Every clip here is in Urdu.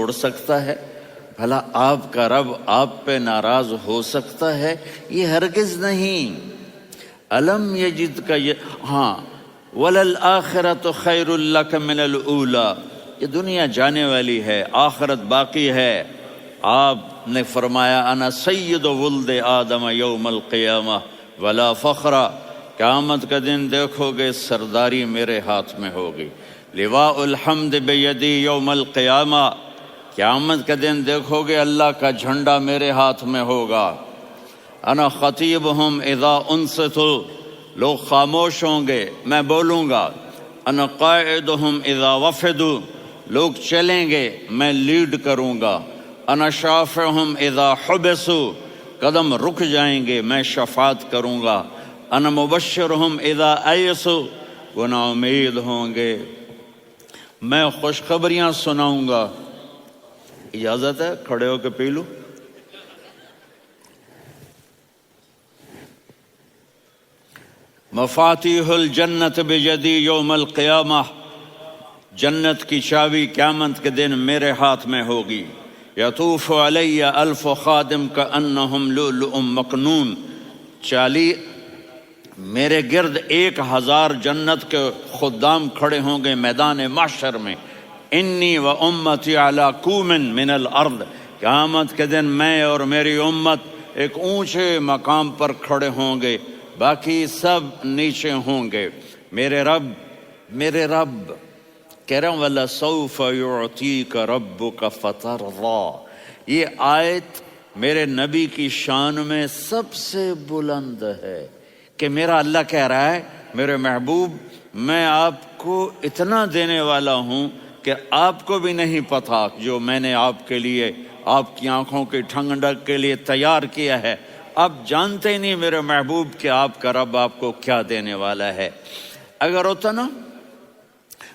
چھوڑ سکتا ہے؟ بھلا آپ کا رب آپ پہ ناراض ہو سکتا ہے؟ یہ ہرگز نہیں۔ الم یجد کا ہاں وَلَلْآخِرَةُ خَيْرٌ لَكَ مِنَ الْأُولَىٰ، یہ دنیا جانے والی ہے، آخرت باقی ہے۔ آپ نے فرمایا انا سید ولد آدم یوم القیامہ ولا فخر، قیامت کا دن دیکھو گے سرداری میرے ہاتھ میں ہوگی۔ لواء الحمد بیدی یوم القیامہ، قیامت کا دن دیکھو گے اللہ کا جھنڈا میرے ہاتھ میں ہوگا۔ انا خطیبہم اذا انصتوا، لوگ خاموش ہوں گے میں بولوں گا۔ انا قائدہم اذا وفدوا، لوگ چلیں گے میں لیڈ کروں گا۔ انا شافعہم اذا حبسوا، قدم رک جائیں گے میں شفاعت کروں گا۔ انا مبشرہم اذا ایسوا، وہ نا امید ہوں گے میں خوشخبریاں سناؤں گا۔ اجازت ہے کھڑے ہو کے پی لوں؟ مفاتیح الجنت بیدی یوم القیامہ، جنت کی چابی قیامت کے دن میرے ہاتھ میں ہوگی۔ یطوف علی الف خادم کانہم لؤلؤ مکنون، میرے گرد 1000 جنت کے خدام کھڑے ہوں گے میدان محشر میں۔ انی و امتی علی کوم من الارض، قیامت کے دن میں اور میری امت ایک اونچے مقام پر کھڑے ہوں گے، باقی سب نیچے ہوں گے۔ میرے رب کہہ رہا ہوں وَلَسَوْفَ يُعْطِيكَ رَبُّكَ فَتَرْضَىٰ، یہ آیت میرے نبی کی شان میں سب سے بلند ہے کہ میرا اللہ کہہ رہا ہے میرے محبوب میں آپ کو اتنا دینے والا ہوں کہ آپ کو بھی نہیں پتا جو میں نے آپ کے لیے، آپ کی آنکھوں کی ٹھنڈک کے لیے تیار کیا ہے۔ آپ جانتے ہی نہیں میرے محبوب کہ آپ کا رب آپ کو کیا دینے والا ہے۔ اگر ہوتا نا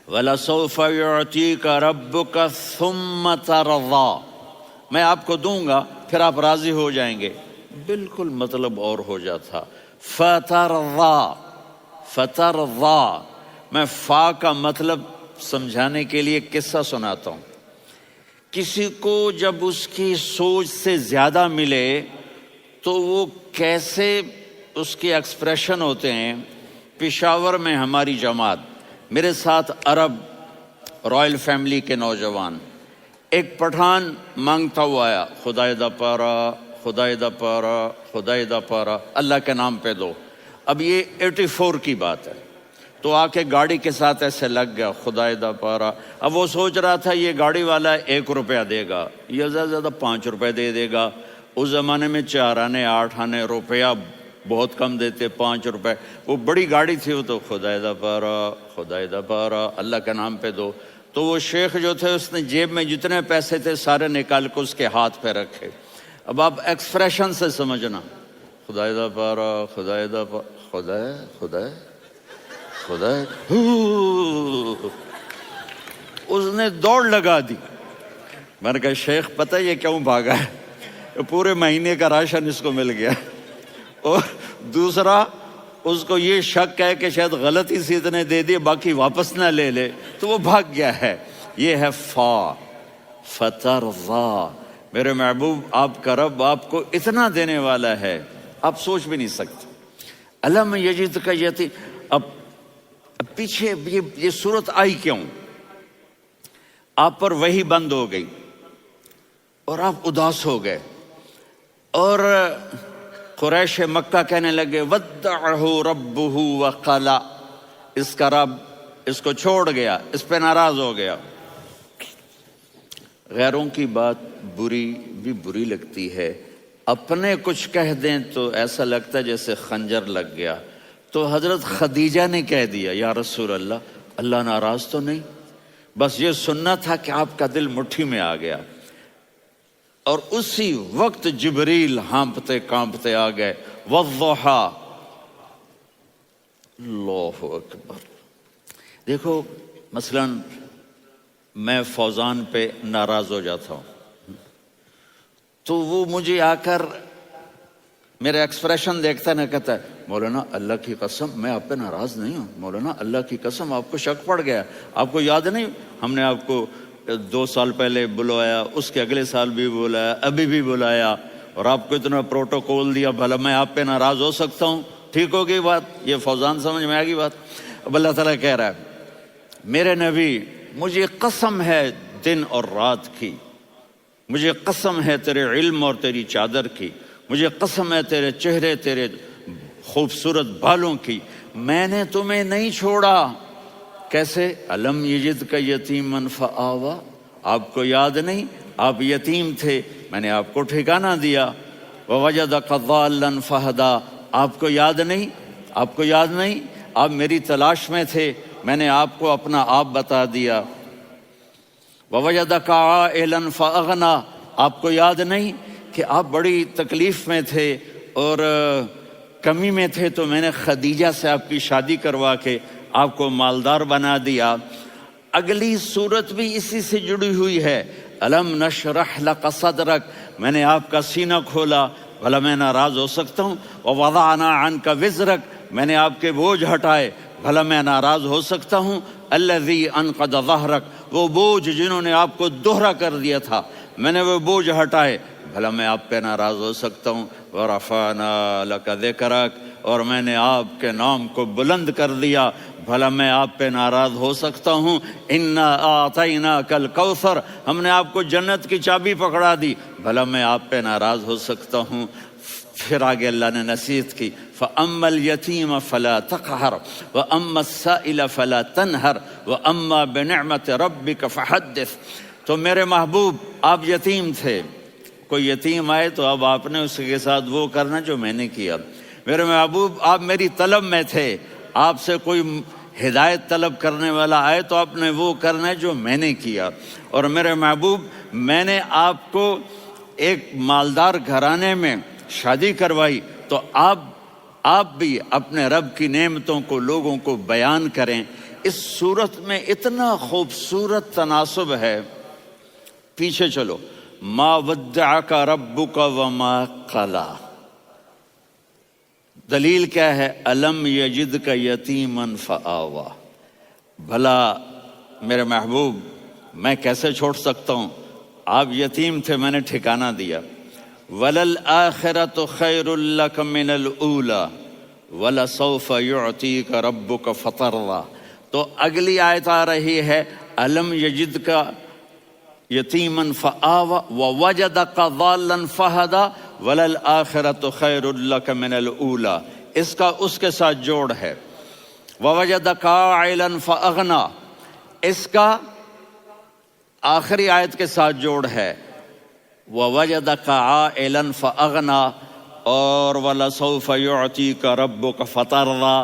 وَلَسَوْفَ يُعْطِيكَ رَبُّكَ ثُمَّ تَرْضَىٰ، میں آپ کو دوں گا پھر آپ راضی ہو جائیں گے، بالکل مطلب اور ہو جاتا۔ فترضا، میں فا کا مطلب سمجھانے کے لیے قصہ سناتا ہوں۔ کسی کو جب اس کی سوچ سے زیادہ ملے تو وہ کیسے اس کے ایکسپریشن ہوتے ہیں۔ پشاور میں ہماری جماعت، میرے ساتھ عرب رائل فیملی کے نوجوان، ایک پٹھان مانگتا ہوا آیا، خدائے دا پارا، خدائے دا پارا، خدائے دا پارا، اللہ کے نام پہ دو۔ اب یہ 84 کی بات ہے، تو آ کے گاڑی کے ساتھ ایسے لگ گیا خدائے دا پارا۔ اب وہ سوچ رہا تھا یہ گاڑی والا 1 روپیہ دے گا یا زیادہ زیادہ 5 روپے دے دے گا۔ اس زمانے میں 4 آنے 8 آنے روپیہ بہت کم دیتے، 5 روپے، وہ بڑی گاڑی تھی، وہ تو خدائے دا پارا، خدائے دا پارا، اللہ کے نام پہ دو۔ تو وہ شیخ جو تھے اس نے جیب میں جتنے پیسے تھے سارے نکال کے اس کے ہاتھ پہ رکھے۔ اب آپ ایکسپریشن سے سمجھنا، خدائے دا پارا، خدائے دا پارا، خدائے خدائے خدائے، اس نے دوڑ لگا دی۔ میں نے کہا شیخ پتہ یہ کیوں بھاگا ہے؟ پورے مہینے کا راشن اس کو مل گیا، اور دوسرا اس کو یہ شک ہے کہ شاید غلطی سے اتنے دے دیے باقی واپس نہ لے لے، تو وہ بھاگ گیا ہے۔ یہ ہے فا، فترضا، میرے محبوب آپ کا رب آپ کو اتنا دینے والا ہے آپ سوچ بھی نہیں سکتے۔ الم یجد کا یتیم، اب پیچھے یہ صورت آئی کیوں؟ آپ پر وحی بند ہو گئی اور آپ اداس ہو گئے، اور قریش مکہ کہنے لگے ودعہ ربہ وقلا، اس کا رب اس کو چھوڑ گیا، اس پہ ناراض ہو گیا۔ غیروں کی بات بری لگتی ہے، اپنے کچھ کہہ دیں تو ایسا لگتا ہے جیسے خنجر لگ گیا۔ تو حضرت خدیجہ نے کہہ دیا یا رسول اللہ، اللہ ناراض تو نہیں؟ بس یہ سننا تھا کہ آپ کا دل مٹھی میں آ گیا۔ اور اسی وقت جبریل ہانپتے کانپتے آ گئے، والضحیٰ، اللہ اکبر۔ دیکھو مثلا میں فوزان پہ ناراض ہو جاتا ہوں تو وہ مجھے آ کر میرے ایکسپریشن دیکھتا ہے نا، کہتا ہے مولانا اللہ کی قسم میں آپ پہ ناراض نہیں ہوں، مولانا اللہ کی قسم آپ کو شک پڑ گیا، آپ کو یاد نہیں ہم نے آپ کو 2 سال پہلے بلایا، اس کے اگلے سال بھی بلایا، ابھی بھی بلایا، اور آپ کو اتنا پروٹوکول دیا، بھلا میں آپ پہ ناراض ہو سکتا ہوں؟ ٹھیک ہوگی بات؟ یہ فوزان سمجھ میں آ گئی بات؟ اب اللہ تعالیٰ کہہ رہا ہے میرے نبی مجھے قسم ہے دن اور رات کی، مجھے قسم ہے تیرے علم اور تیری چادر کی، مجھے قسم ہے تیرے چہرے، تیرے خوبصورت بالوں کی، میں نے تمہیں نہیں چھوڑا۔ کیسے؟ الم یجدک یتیما فآویٰ، آپ کو یاد نہیں آپ یتیم تھے، میں نے آپ کو ٹھکانہ دیا۔ ووجدک ضالا فہدیٰ، آپ کو یاد نہیں، آپ کو یاد نہیں آپ میری تلاش میں تھے، میں نے آپ کو اپنا آپ بتا دیا۔ ووجدک عائلا فاغنیٰ، آپ کو یاد نہیں کہ آپ بڑی تکلیف میں تھے اور کمی میں تھے، تو میں نے خدیجہ سے آپ کی شادی کروا کے آپ کو مالدار بنا دیا۔ اگلی صورت بھی اسی سے جڑی ہوئی ہے، الم نشرح لک صدرک، میں نے آپ کا سینہ کھولا، بھلا میں ناراض ہو سکتا ہوں؟ ووضعنا عنک وزرک، میں نے آپ کے بوجھ ہٹائے، بھلا میں ناراض ہو سکتا ہوں؟ الذی انقض ظہرک، وہ بوجھ جنہوں نے آپ کو دوہرا کر دیا تھا، میں نے وہ بوجھ ہٹائے، بھلا میں آپ پہ ناراض ہو سکتا ہوں؟ ورفعنا لک ذکرک، اور میں نے آپ کے نام کو بلند کر دیا، بھلا میں آپ پہ ناراض ہو سکتا ہوں؟ انا اعطیناک الکوثر، ہم نے آپ کو جنت کی چابی پکڑا دی، بھلا میں آپ پہ ناراض ہو سکتا ہوں؟ پھر آگے اللہ نے نصیحت کی، فَأَمَّا الْيَتِيمَ فَلَا تَقْهَرْ وَأَمَّا السَّائِلَ فَلَا تَنْهَرْ وَأَمَّا بِنِعْمَةِ رَبِّكَ فَحَدِّثْ۔ تو میرے محبوب آپ یتیم تھے، کوئی یتیم آئے تو اب آپ نے اس کے ساتھ وہ کرنا جو میں نے کیا۔ میرے محبوب آپ میری طلب میں تھے، آپ سے کوئی ہدایت طلب کرنے والا آئے تو آپ نے وہ کرنا ہے جو میں نے کیا۔ اور میرے محبوب میں نے آپ کو ایک مالدار گھرانے میں شادی کروائی، تو آپ بھی اپنے رب کی نعمتوں کو لوگوں کو بیان کریں۔ اس صورت میں اتنا خوبصورت تناسب ہے، پیچھے چلو، ما ودعک ربک وما قلی، دلیل کیا ہے؟ الم یجدک یتیما فآویٰ، بھلا میرے محبوب میں کیسے چھوڑ سکتا ہوں؟ آپ یتیم تھے، میں نے ٹھکانہ دیا۔ وَلَلْآخِرَةُ خَيْرٌ لَكَ مِنَ الْأُولَى وَلَسَوْفَ يُعْطِيكَ رَبُّكَ فَتَرْضَىٰ۔ تو اگلی آیت آ رہی ہے، الم یجدک یتیما فآویٰ ووجدک ضالا فہدیٰ وَلَلْآخِرَةُ خَيْرٌ لَكَ مِنَ الْأُولَىٰ، اس کا اس کے ساتھ جوڑ ہے۔ وَوَجَدَكَ عَائِلًا فَأَغْنَىٰ، اس کا آخری آیت کے ساتھ جوڑ ہے، وَوَجَدَكَ عَائِلًا فَأَغْنَىٰ اور وَلَسَوْفَ يُعْطِيكَ رَبُّكَ فَتَرْضَىٰ۔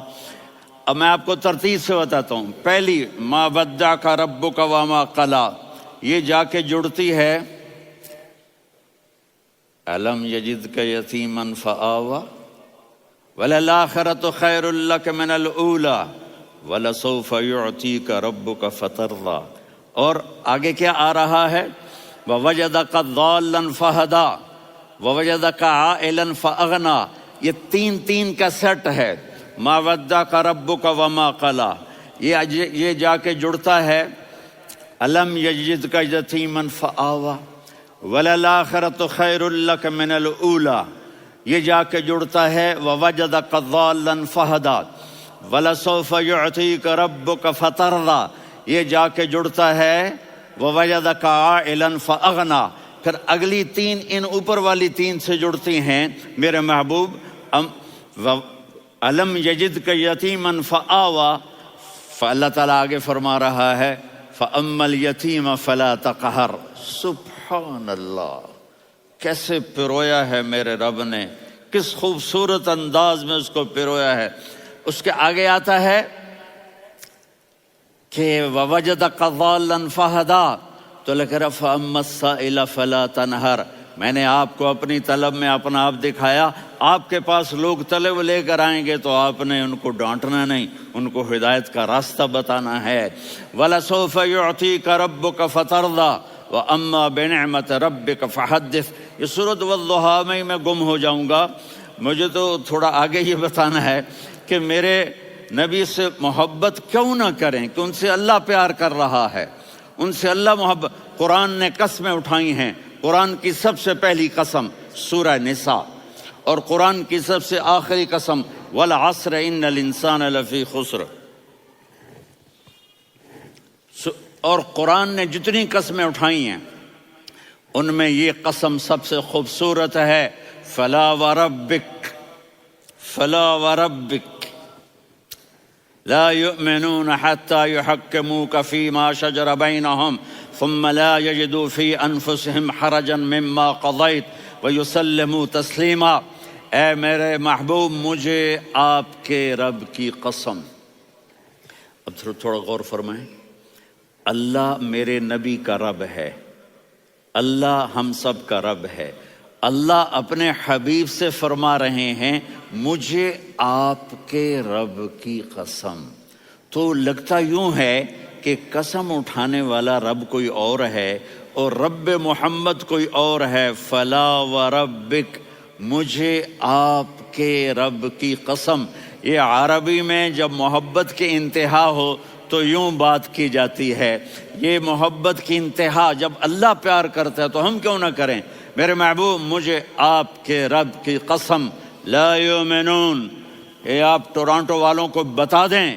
اب میں آپ کو ترتیب سے بتاتا ہوں۔ پہلی مَا وَدَّعَكَ رَبُّكَ وَمَا قَلَىٰ، یہ جا کے جڑتی ہے الم یجدک یتیما فآویٰ وَلَلْآخِرَةُ خَيْرٌ لَكَ مِنَ الْأُولَىٰ وَلَسَوْفَ يُعْطِيكَ رَبُّكَ فَتَرْضَىٰ۔ اور آگے کیا آ رہا ہے؟ وَوَجَدَكَ ضَالًّا فَہَدَىٰ وَوَجَدَكَ عَائِلًا فَأَغْنَىٰ، یہ تین کا سیٹ ہے۔ مَا وَدَّعَكَ رَبُّكَ وَمَا قَلَىٰ، یہ جا کے جڑتا ہے الم یجدک یتیما فآویٰ وَلَلْآخِرَةُ خَيْرٌ لَكَ مِنَ الْأُولَىٰ، یہ جا کے جڑتا ہے وَوَجَدَكَ ضَالًّا فَہَدَىٰ وَلَسَوْفَ يُعْطِيكَ رَبُّكَ فَتَرْضَىٰ، یہ جا کے جڑتا ہے وَوَجَدَكَ عَائِلًا فَأَغْنَىٰ۔ پھر اگلی تین ان اوپر والی تین سے جڑتی ہیں میرے محبوب، الم یجدک یتیما فآویٰ، فاللہ تعالیٰ آگے فرما رہا ہے فَأَمَّا الْيَتِيمَ فَلَا تَقْهَرْ۔ سبحان اللہ، کیسے پرویا ہے میرے رب نے، کس خوبصورت انداز میں اس کو پرویا ہے۔ اس کے آگے آتا ہے کہ وَوَجَدَكَ ضَالًّا فَهَدَىٰ، تو لکھ رہا فَأَمَّا السَّائِلَ فَلَا تَنْهَرْ، میں نے آپ کو اپنی طلب میں اپنا آپ دکھایا۔ آپ کے پاس لوگ طلب لے کر آئیں گے تو آپ نے ان کو ڈانٹنا نہیں، ان کو ہدایت کا راستہ بتانا ہے۔ وَلَسَوْفَ يُعْطِيكَ رَبُّكَ فَتَرْضَىٰ وَأَمَّا بِنِعْمَةِ رَبِّكَ فَحَدِّثْ۔ یہ سورۃ والضحیٰ میں گم ہو جاؤں گا، مجھے تو تھوڑا آگے یہ بتانا ہے کہ میرے نبی سے محبت کیوں نہ کریں، کہ ان سے اللہ پیار کر رہا ہے، ان سے اللہ محبت. قرآن نے قسمیں اٹھائی ہیں. قرآن کی سب سے پہلی قسم سورہ نساء، اور قرآن کی سب سے آخری قسم والعصر ان الانسان لفی خسر. اور قرآن نے جتنی قسمیں اٹھائی ہیں ان میں یہ قسم سب سے خوبصورت ہے. فلا وربک فلا وربک لا يؤمنون حتى يحكموك فيما شجر بينهم ثم لا يجدوا في انفسهم حرجا مما قضيت ويسلموا تسلیما. اے میرے محبوب، مجھے آپ کے رب کی قسم. اب تھوڑا غور فرمائیں. اللہ میرے نبی کا رب ہے، اللہ ہم سب کا رب ہے. اللہ اپنے حبیب سے فرما رہے ہیں مجھے آپ کے رب کی قسم. تو لگتا یوں ہے کہ قسم اٹھانے والا رب کوئی اور ہے اور رب محمد کوئی اور ہے. فلا وربک، مجھے آپ کے رب کی قسم. یہ عربی میں جب محبت کی انتہا ہو تو یوں بات کی جاتی ہے. یہ محبت کی انتہا جب اللہ پیار کرتا ہے تو ہم کیوں نہ کریں. میرے محبوب، مجھے آپ کے رب کی قسم لا یؤمنون، یہ آپ ٹورانٹو والوں کو بتا دیں،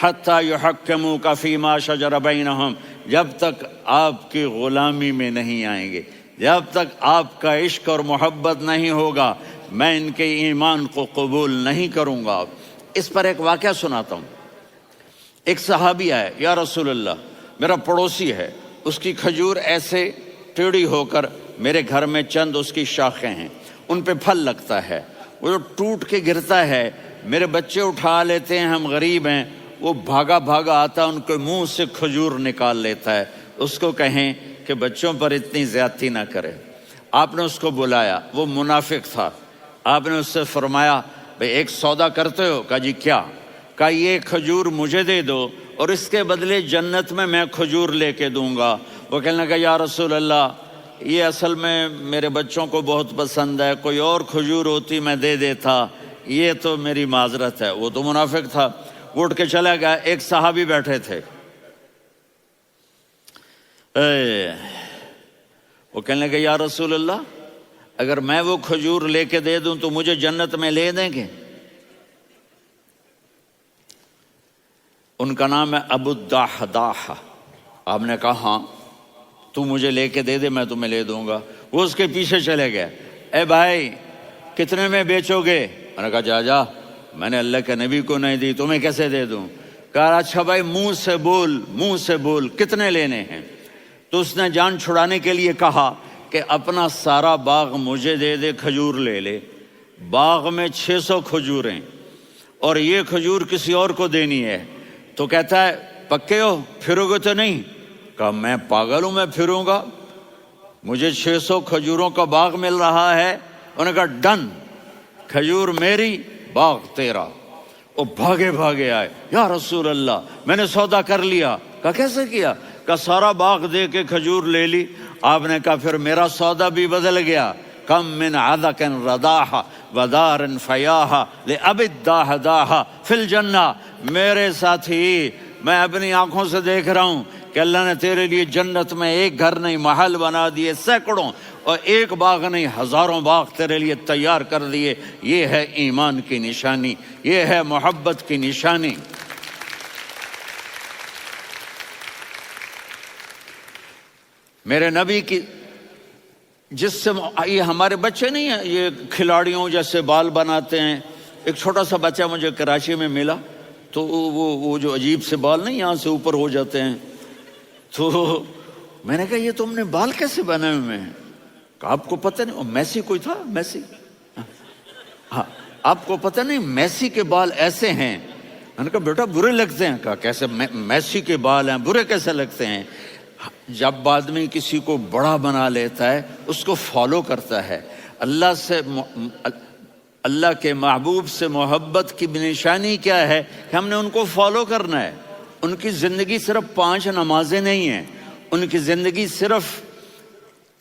حتی یحکموک فیما شجر بینہم، جب تک آپ کی غلامی میں نہیں آئیں گے، جب تک آپ کا عشق اور محبت نہیں ہوگا، میں ان کے ایمان کو قبول نہیں کروں گا. اس پر ایک واقعہ سناتا ہوں. ایک صحابی آئے، یا رسول اللہ، میرا پڑوسی ہے، اس کی کھجور ایسے ٹیڑھی ہو کر میرے گھر میں چند اس کی شاخیں ہیں، ان پہ پھل لگتا ہے، وہ جو ٹوٹ کے گرتا ہے میرے بچے اٹھا لیتے ہیں، ہم غریب ہیں، وہ بھاگا بھاگا آتا ان کے منہ سے کھجور نکال لیتا ہے. اس کو کہیں کہ بچوں پر اتنی زیادتی نہ کرے. آپ نے اس کو بلایا، وہ منافق تھا. آپ نے اس سے فرمایا بھئی ایک سودا کرتے ہو؟ کہا جی کیا؟ کہا یہ کھجور مجھے دے دو اور اس کے بدلے جنت میں کھجور لے کے دوں گا. وہ کہنے لگا یا رسول اللہ، یہ اصل میں میرے بچوں کو بہت پسند ہے، کوئی اور کھجور ہوتی میں دے دیتا، یہ تو میری معذرت ہے. وہ تو منافق تھا، وہ اٹھ کے چلا گیا. ایک صحابی بیٹھے تھے، وہ کہنے لگے یا رسول اللہ، اگر میں وہ کھجور لے کے دے دوں تو مجھے جنت میں لے دیں گے؟ ان کا نام ہے ابو الدحداح. آپ نے کہا ہاں تو مجھے لے کے دے دے، میں تمہیں لے دوں گا. وہ اس کے پیچھے چلے گئے. اے بھائی کتنے میں بیچو گے؟ میں نے کہا جا میں نے اللہ کے نبی کو نہیں دی، تمہیں کیسے دے دوں؟ کہا اچھا بھائی منہ سے بول کتنے لینے ہیں؟ تو اس نے جان چھڑانے کے لیے کہا کہ اپنا سارا باغ مجھے دے دے، کھجور لے لے. باغ میں 600 کھجوریں اور یہ کھجور کسی اور کو دینی ہے. تو کہتا ہے پکے ہو، پھرو گے تو نہیں؟ کہا میں پاگل ہوں، میں پھروں گا؟ مجھے 600 کھجوروں کا باغ مل رہا ہے. انہوں نے کہا ڈن، کھجور میری، باغ تیرا. وہ بھاگے بھاگے آئے، یا رسول اللہ میں نے سودا کر لیا. کہا کیسے کیا؟ کہا سارا باغ دے کے کھجور لے لی. آپ نے کہا پھر میرا سودا بھی بدل گیا. کم من عدق رداح ودار فیاح لأب الدحداح فی الجنہ. میرے ساتھی، میں اپنی آنکھوں سے دیکھ رہا ہوں کہ اللہ نے تیرے لیے جنت میں ایک گھر نہیں محل بنا دیے سینکڑوں، اور ایک باغ نہیں ہزاروں باغ تیرے لیے تیار کر دیے. یہ ہے ایمان کی نشانی، یہ ہے محبت کی نشانی. میرے نبی کی جس سے یہ ہمارے بچے نہیں ہیں، یہ کھلاڑیوں جیسے بال بناتے ہیں. ایک چھوٹا سا بچہ مجھے کراچی میں ملا، تو وہ جو عجیب سے بال نہیں یہاں سے اوپر ہو جاتے ہیں، تو میں نے کہا یہ تم نے بال کیسے بنائے ہوئے ہیں؟ کہا آپ کو پتہ نہیں؟ میسی کوئی تھا، میسی، ہاں آپ کو پتہ نہیں میسی کے بال ایسے ہیں؟ میں نے کہا بیٹا برے لگتے ہیں. کہا کیسے؟ میسی کے بال ہیں، برے کیسے لگتے ہیں؟ جب آدمی کسی کو بڑا بنا لیتا ہے اس کو فالو کرتا ہے. اللہ کے محبوب سے محبت کی نشانی کیا ہے کہ ہم نے ان کو فالو کرنا ہے. ان کی زندگی صرف 5 نمازیں نہیں ہیں، ان کی زندگی صرف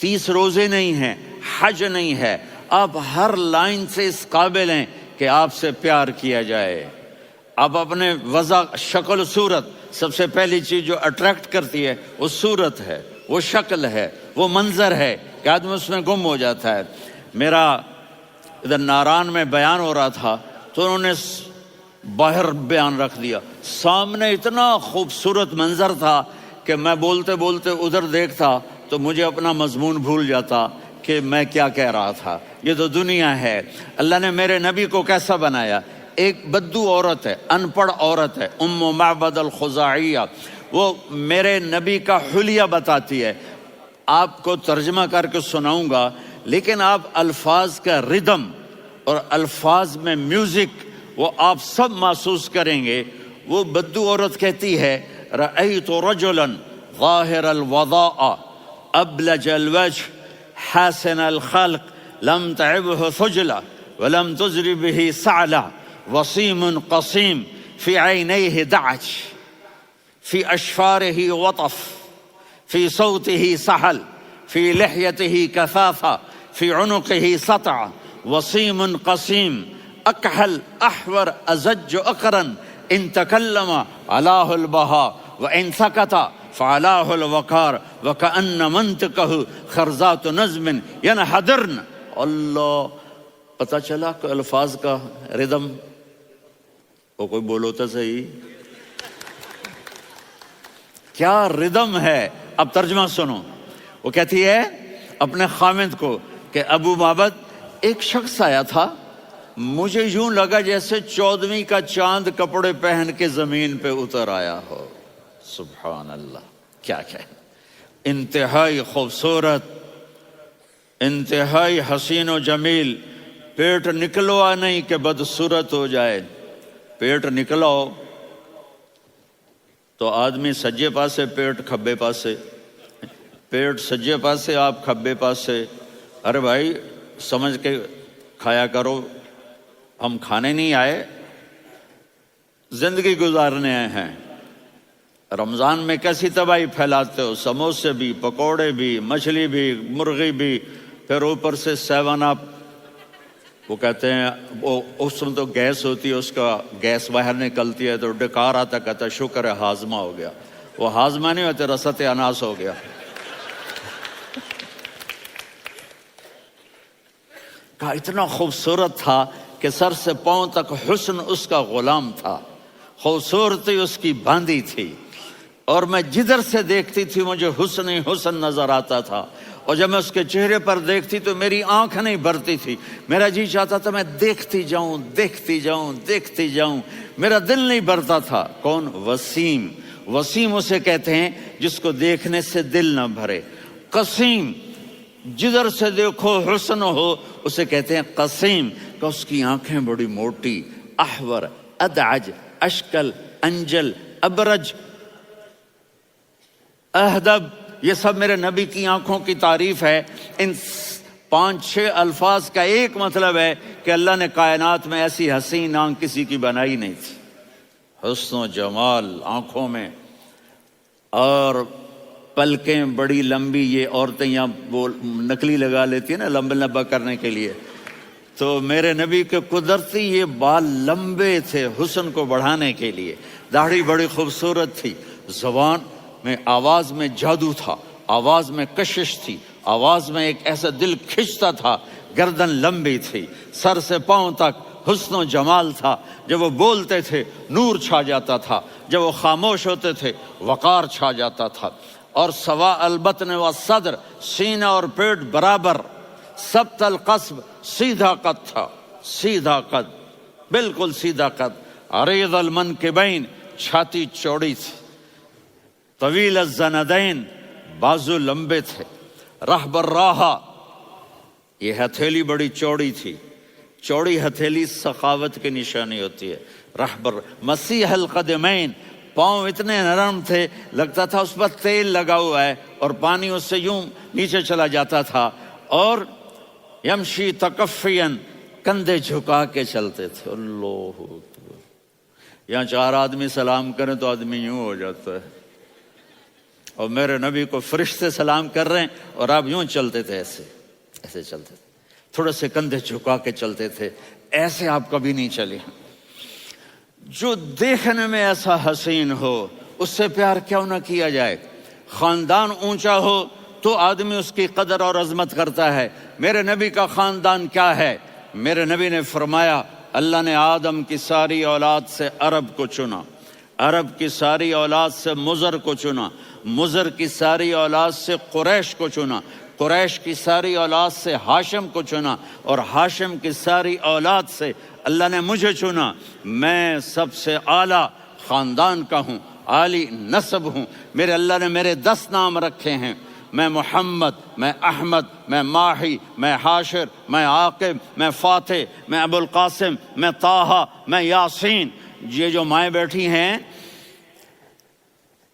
30 روزے نہیں ہیں، حج نہیں ہے. آپ ہر لائن سے اس قابل ہیں کہ آپ سے پیار کیا جائے. آپ اپنے وضع، شکل، صورت سب سے پہلی چیز جو اٹریکٹ کرتی ہے وہ صورت ہے، وہ شکل ہے، وہ منظر ہے کہ آدمی اس میں گم ہو جاتا ہے۔ میرا ادھر ناران میں بیان ہو رہا تھا تو انہوں نے باہر بیان رکھ دیا، سامنے اتنا خوبصورت منظر تھا کہ میں بولتے بولتے ادھر دیکھتا تو مجھے اپنا مضمون بھول جاتا کہ میں کیا کہہ رہا تھا۔ یہ تو دنیا ہے۔ اللہ نے میرے نبی کو کیسا بنایا؟ ایک بدو عورت ہے، ان پڑھ عورت ہے، ام معبد الخزاعیہ، وہ میرے نبی کا حلیہ بتاتی ہے۔ آپ کو ترجمہ کر کے سناؤں گا، لیکن آپ الفاظ کا ردم اور الفاظ میں میوزک وہ آپ سب محسوس کریں گے۔ وہ بدو عورت کہتی ہے، رأیت رجلا ظاہر الوضاء ابلج الوجه حاسن الخلق لم تعبه ثجلة ولم تزر به سعلة وصيم قصيم في عينيه دعج في أشفاره وطف في صوته سحل في لحيته كثافة في عنقه سطع وصيم قصيم أكحل أحور أزج أقرن إن تكلم علاه البهاء وإن سكت فعلاه الوقار وكأن منطقه خرزات نظم ينحدرن۔ اللہ، پتہ چلا کہ الفاظ کا ردم، وہ کوئی بولو تو صحیح، کیا ردم ہے۔ اب ترجمہ سنو۔ وہ کہتی ہے اپنے خامند کو کہ ابو معبد، ایک شخص آیا تھا، مجھے یوں لگا جیسے 14ویں کا چاند کپڑے پہن کے زمین پہ اتر آیا ہو۔ سبحان اللہ، کیا انتہائی خوبصورت، انتہائی حسین و جمیل۔ پیٹ نکلوا نہیں کہ بدصورت ہو جائے، پیٹ نکلاؤ تو آدمی سجے پاسے پیٹ کھبے پاسے، پیٹ سجے پاسے آپ کھبے پاسے۔ ارے بھائی سمجھ کے کھایا کرو، ہم کھانے نہیں آئے، زندگی گزارنے آئے ہیں۔ رمضان میں کیسی تباہی پھیلاتے ہو، سموسے بھی، پکوڑے بھی، مچھلی بھی، مرغی بھی، پھر اوپر سے 7 اپ۔ وہ کہتے ہیں وہ اس میں تو گیس ہوتی ہے، اس کا گیس باہر نکلتی ہے تو ڈکار آتا، کہتا ہے شکر ہے ہاضمہ ہو گیا۔ وہ ہاضمہ نہیں ہوتے، رسط اناس ہو گیا۔ کہا اتنا خوبصورت تھا کہ سر سے پاؤں تک حسن اس کا غلام تھا، خوبصورتی اس کی باندھی تھی، اور میں جدھر سے دیکھتی تھی مجھے حسن ہی حسن نظر آتا تھا، اور جب میں اس کے چہرے پر دیکھتی تو میری آنکھ نہیں بھرتی تھی، میرا جی چاہتا تھا میں دیکھتی جاؤں دیکھتی جاؤں دیکھتی جاؤں، میرا دل نہیں بھرتا تھا۔ کون؟ وسیم۔ وسیم اسے کہتے ہیں جس کو دیکھنے سے دل نہ بھرے۔ قسیم، جدھر سے دیکھو حسن ہو، اسے کہتے ہیں قسیم، کہ اس کی آنکھیں بڑی موٹی، احور، ادعج، اشکل، انجل، ابرج، اہدب، یہ سب میرے نبی کی آنکھوں کی تعریف ہے۔ ان 5-6 الفاظ کا ایک مطلب ہے کہ اللہ نے کائنات میں ایسی حسین آنکھ کسی کی بنائی نہیں تھی۔ حسن و جمال آنکھوں میں، اور پلکیں بڑی لمبی، یہ عورتیں یہاں نکلی لگا لیتی ہیں نا لمبا لمبا کرنے کے لیے، تو میرے نبی کے قدرتی یہ بال لمبے تھے حسن کو بڑھانے کے لیے۔ داڑھی بڑی خوبصورت تھی، زبان میں، آواز میں جادو تھا، آواز میں کشش تھی، آواز میں ایک ایسا دل کھنچتا تھا، گردن لمبی تھی، سر سے پاؤں تک حسن و جمال تھا۔ جب وہ بولتے تھے نور چھا جاتا تھا، جب وہ خاموش ہوتے تھے وقار چھا جاتا تھا۔ اور سوا البطن و صدر، سینہ اور پیٹ برابر، سبت القصب، سیدھا قد تھا، سیدھا قد، بالکل سیدھا قد۔ عریض المنکبین، چھاتی چوڑی تھی۔ طویل الزندین، بازو لمبے تھے۔ رحب الراحہ، یہ ہتھیلی بڑی چوڑی تھی، چوڑی ہتھیلی سخاوت کی نشانی ہوتی ہے۔ رحب مسیح القدمین، پاؤں اتنے نرم تھے لگتا تھا اس پر تیل لگا ہوا ہے، اور پانی اس سے یوں نیچے چلا جاتا تھا۔ اور یمشی تکفین، کندھے جھکا کے چلتے تھے۔ اللہ اکبر، یہاں 4 آدمی سلام کریں تو آدمی یوں ہو جاتا ہے، اور میرے نبی کو فرشتے سلام کر رہے ہیں اور آپ یوں چلتے تھے، ایسے ایسے چلتے تھے، تھوڑے سے کندھے جھکا کے چلتے تھے، ایسے آپ کبھی نہیں چلے۔ جو دیکھنے میں ایسا حسین ہو اس سے پیار کیوں نہ کیا جائے؟ خاندان اونچا ہو تو آدمی اس کی قدر اور عظمت کرتا ہے۔ میرے نبی کا خاندان کیا ہے؟ میرے نبی نے فرمایا اللہ نے آدم کی ساری اولاد سے عرب کو چنا، عرب کی ساری اولاد سے مضر کو چنا، مضر کی ساری اولاد سے قریش کو چنا، قریش کی ساری اولاد سے ہاشم کو چنا، اور ہاشم کی ساری اولاد سے اللہ نے مجھے چنا۔ میں سب سے اعلیٰ خاندان کا ہوں، عالی نسب ہوں۔ میرے اللہ نے میرے 10 نام رکھے ہیں، میں محمد، میں احمد، میں ماہی، میں حاشر، میں عاقب، میں فاتح، میں ابو القاسم، میں طٰہٰ، میں یاسین۔ یہ جو مائیں بیٹھی ہیں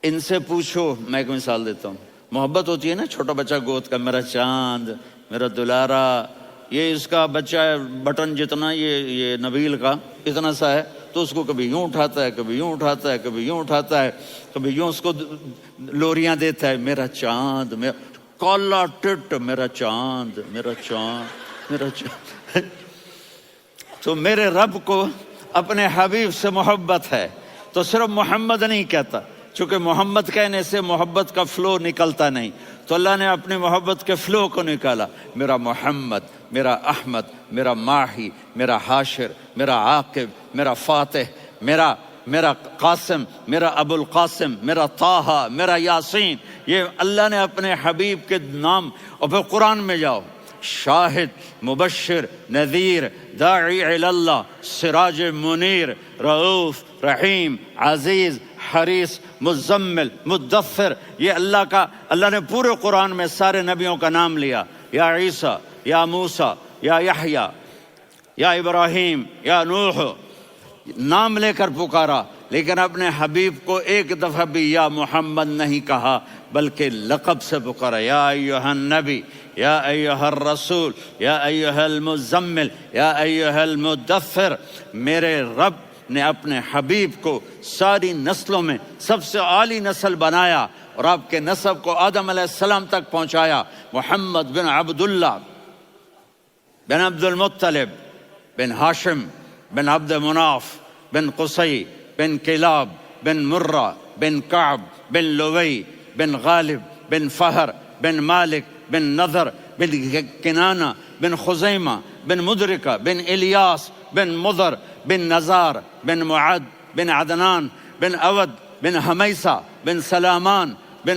ان سے پوچھو، میں ایک مثال دیتا ہوں، محبت ہوتی ہے نا چھوٹا بچہ گود کا، میرا چاند، میرا دلارا، یہ اس کا بچہ ہے بٹن جتنا، یہ نبیل کا اتنا سا ہے، تو اس کو کبھی یوں اٹھاتا ہے، کبھی یوں اٹھاتا ہے، کبھی یوں اٹھاتا ہے، کبھی یوں اس کو لوریاں دیتا ہے، میرا چاند، میرا کالا ٹٹ، میرا چاند، میرا چاند، میرا چاند۔ تو میرے رب کو اپنے حبیب سے محبت ہے، تو صرف محمد نہیں کہتا، چونکہ محمد کہنے سے محبت کا فلو نکلتا نہیں، تو اللہ نے اپنی محبت کے فلو کو نکالا، میرا محمد، میرا احمد، میرا ماہی، میرا حاشر، میرا عاقب، میرا فاتح، میرا قاسم، میرا ابو القاسم، میرا طٰہٰ، میرا یاسین۔ یہ اللہ نے اپنے حبیب کے نام، اور پھر قرآن میں جاؤ، شاہد، مبشر، نذیر، داعی الی اللہ، سراج منیر، رؤوف، رحیم، عزیز، حریص، مزمل، مدثر، یہ اللہ نے پورے قرآن میں سارے نبیوں کا نام لیا، یا عیسیٰ، یا موسیٰ، یا یحییٰ، یا ابراہیم، یا نوح، نام لے کر پکارا، لیکن اپنے حبیب کو ایک دفعہ بھی یا محمد نہیں کہا، بلکہ لقب سے پکارا، یا ایھا النبی، یا ایھا الرسول، یا ایھا المزمل، یا ایھا المدثر۔ میرے رب نے اپنے حبیب کو ساری نسلوں میں سب سے عالی نسل بنایا، اور آپ کے نسب کو آدم علیہ السلام تک پہنچایا۔ محمد بن عبداللہ بن عبد المطلب بن ہاشم بن عبد مناف بن قصی بن کلاب بن مرہ بن کعب بن لوی بن غالب بن فہر بن مالک بن نضر بن کنانہ بن خزیمہ بن مدرکہ بن الیاس بن مضر بن نزار بن معد بن عدنان بن اود بن حمیسہ بن سلامان بن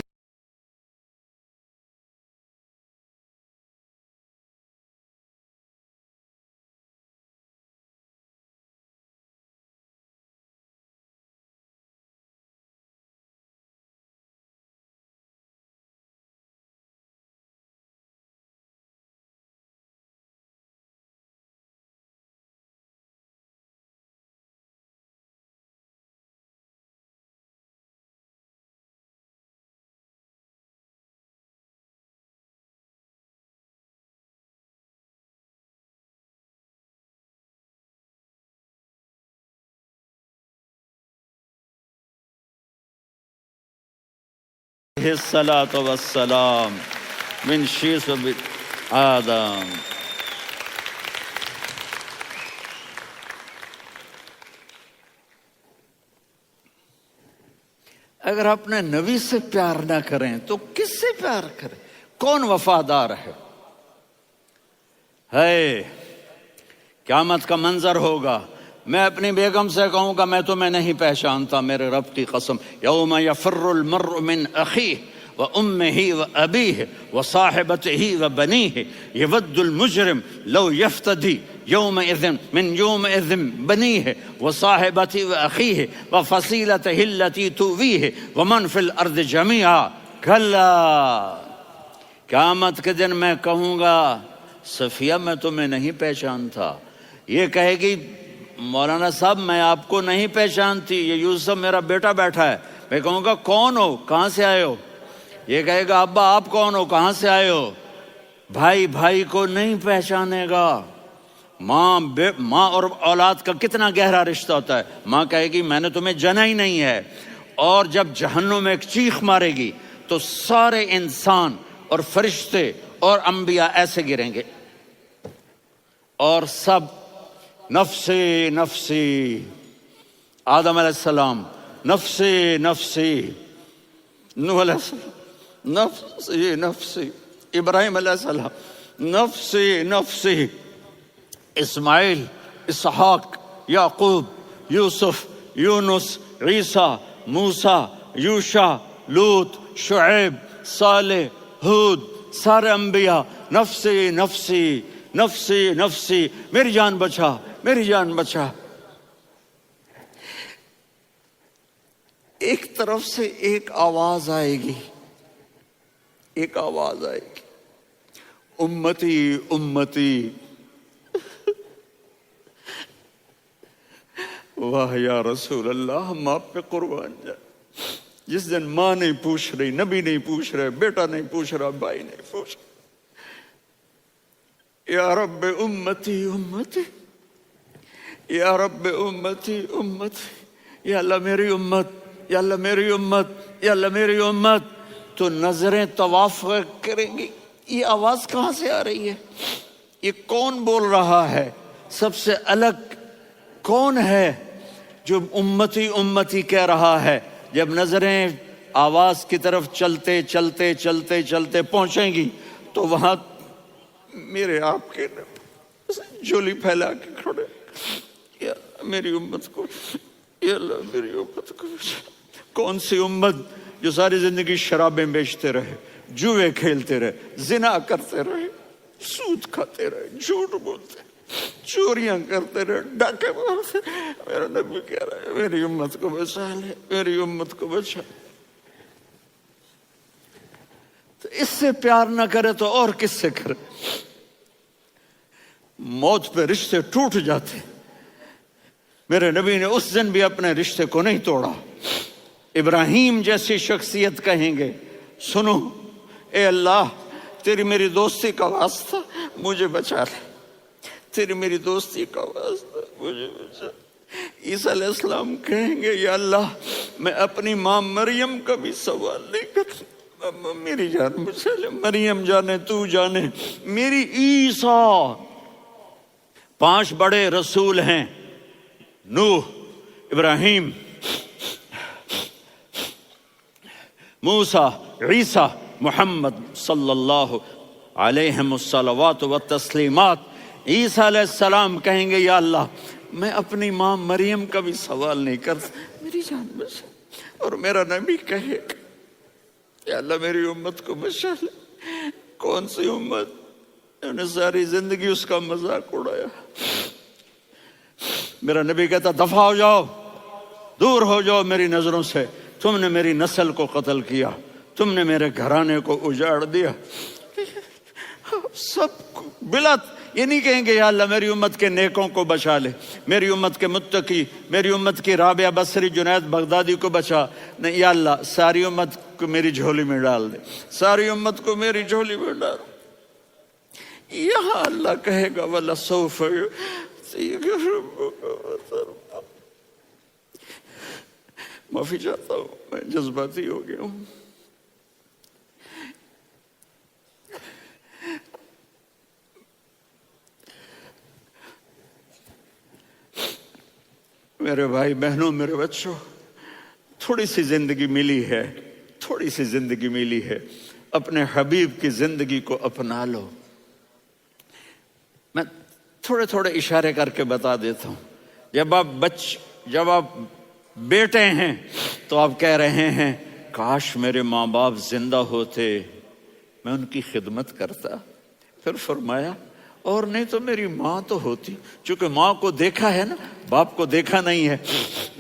الصلاۃ والسلام من شیث آدم۔ اگر اپنے نبی سے پیار نہ کریں تو کس سے پیار کریں؟ کون وفادار ہے؟ قیامت کا منظر ہوگا، میں اپنی بیگم سے کہوں گا میں تمہیں نہیں پہچانتا، میرے رب کی قسم، یوم یفر المرء من اخیہ وامہ وابیہ وصاحبتہ وبنیہ یود المجرم لو یفتدی یومئذ من یومئذ بنیہ وصاحبتہ واخیہ وفصیلتہ التی تؤویہ ومن فی الارض جمیعا کلا۔ قیامت کے دن میں کہوں گا صفیہ میں تمہیں نہیں پہچانتا، یہ کہے گی مولانا صاحب میں آپ کو نہیں پہچانتی، یہ یوسف میرا بیٹا بیٹھا ہے۔ میں کہوں گا کون ہو، کہاں سے آئے ہو؟ یہ کہے گا ابا آپ کون ہو، کہاں سے آئے ہو؟ بھائی بھائی کو نہیں پہچانے گا۔ ماں اور اولاد کا کتنا گہرا رشتہ ہوتا ہے۔ ماں کہے گی میں نے تمہیں جنا ہی نہیں ہے، اور جب جہنم میں ایک چیخ مارے گی تو سارے انسان اور فرشتے اور انبیاء ایسے گریں گے، اور سب نفسی نفسی۔ آدم علیہ السلام نفسی نفسی، نوح علیہ السلام نفسی نفسی، ابراہیم علیہ السلام نفسی نفسی، اسماعیل، اسحاق، یعقوب، یوسف، یونس، عیسیٰ، موسیٰ، یوشع، لوط، شعیب، صالح، ہود، سارے انبیاء نفسی نفسی نفسی نفسی، میری جان بچا، میری جان بچا۔ ایک طرف سے ایک آواز آئے گی، ایک آواز آئے گی، امتی امتی۔ واہ یا رسول اللہ، ہم آپ پہ قربان جائیں۔ جس دن ماں نہیں پوچھ رہی، نبی نہیں پوچھ رہے، بیٹا نہیں پوچھ رہا، بھائی نہیں پوچھ رہا، یا رب امتی امتی، یا رب امتی امتی، یا اللہ میری امت، یا اللہ میری امت، یا اللہ میری امت، تو نظریں طواف کریں گی۔ یہ آواز کہاں سے آ رہی ہے؟ یہ کون بول رہا ہے؟ سب سے الگ کون ہے جو امتی امتی کہہ رہا ہے؟ جب نظریں آواز کی طرف چلتے چلتے چلتے چلتے پہنچیں گی تو وہاں میرے آپ کے جھولی پھیلا کے کھڑے، یا میری امت کو، یا اللہ میری امت کو۔ کون سی امت جو ساری زندگی شرابیں بیچتے رہے، جوئے کھیلتے رہے، زنا کرتے رہے، سود کھاتے رہے، جھوٹ بولتے رہے، چوریاں کرتے رہے، ڈاکے مارتے رہے۔ میرا نبی کہہ رہا ہے میری امت کو بچا لے، میری امت کو بچا۔ تو اس سے پیار نہ کرے تو اور کس سے کرے؟ موت پہ رشتے ٹوٹ جاتے، میرے نبی نے اس دن بھی اپنے رشتے کو نہیں توڑا۔ ابراہیم جیسی شخصیت کہیں گے سنو اے اللہ تیری میری دوستی کا واسطہ مجھے بچا لے، تیری میری دوستی کا واسطہ مجھے بچا۔ عیسیٰ علیہ السلام کہیں گے یا اللہ میں اپنی ماں مریم کا بھی سوال نہیں کرتا، میری جان بچا لے، مریم جانے تو جانے میری عیسیٰ۔ 5 بڑے رسول ہیں، نوح، ابراہیم، موسیٰ، عیسیٰ، محمد صلی اللہ علیہ الصلوات والتسلیمات۔ عیسیٰ علیہ السلام کہیں گے یا اللہ میں اپنی ماں مریم کا بھی سوال نہیں کرتا، میری جان بچا۔ اور میرا نبی کہے یا اللہ میری امت کو بچا لے۔ کون سی امت؟ انہوں نے ساری زندگی اس کا مذاق اڑایا۔ میرا نبی کہتا دفع ہو جاؤ، دور ہو جاؤ میری نظروں سے، تم نے میری نسل کو قتل کیا، تم نے میرے گھرانے کو اجاڑ دیا۔ سب بلت یہ نہیں کہیں گے یا اللہ میری امت کے نیکوں کو بچا لے، میری امت کے متقی، میری امت کی رابعہ بصری، جنید بغدادی کو بچا، نہیں یا اللہ ساری امت کو میری جھولی میں ڈال دے، ساری امت کو میری جھولی میں ڈال۔ یہاں اللہ کہے گا وَلَسَوْفَ يُعْطِيكَ رَبُّكَ فَتَرْضَىٰ۔ معافی چاہتا ہوں، میں جذباتی ہو گیا ہوں۔ میرے بھائی بہنوں، میرے بچوں، تھوڑی سی زندگی ملی ہے، تھوڑی سی زندگی ملی ہے، اپنے حبیب کی زندگی کو اپنا لو۔ میں تھوڑے تھوڑے اشارے کر کے بتا دیتا ہوں۔ جب آپ بیٹے ہیں تو آپ کہہ رہے ہیں کاش میرے ماں باپ زندہ ہوتے، میں ان کی خدمت کرتا۔ پھر فرمایا اور نہیں تو میری ماں تو ہوتی، چونکہ ماں کو دیکھا ہے نا، باپ کو دیکھا نہیں ہے،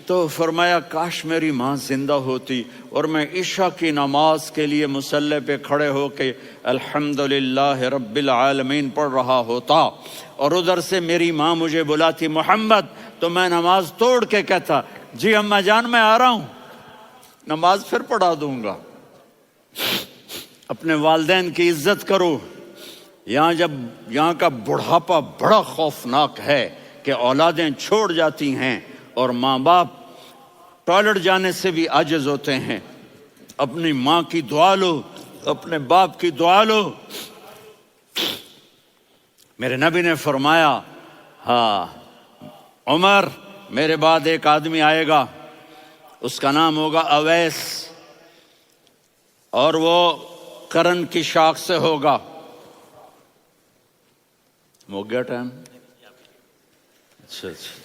تو فرمایا کاش میری ماں زندہ ہوتی اور میں عشاء کی نماز کے لیے مصلی پہ کھڑے ہو کے الحمدللہ رب العالمین پڑھ رہا ہوتا، اور ادھر سے میری ماں مجھے بلاتی محمد، تو میں نماز توڑ کے کہتا جی اماں جان میں آ رہا ہوں، نماز پھر پڑھا دوں گا۔ اپنے والدین کی عزت کرو۔ یہاں کا بڑھاپا بڑا خوفناک ہے کہ اولادیں چھوڑ جاتی ہیں اور ماں باپ ٹوائلٹ جانے سے بھی عاجز ہوتے ہیں۔ اپنی ماں کی دعا لو، اپنے باپ کی دعا لو۔ میرے نبی نے فرمایا ہاں عمر میرے بعد ایک آدمی آئے گا، اس کا نام ہوگا اویس، اور وہ قرن کی شاخ سے ہوگا۔ ہو گیا ٹائم؟ اچھا اچھا،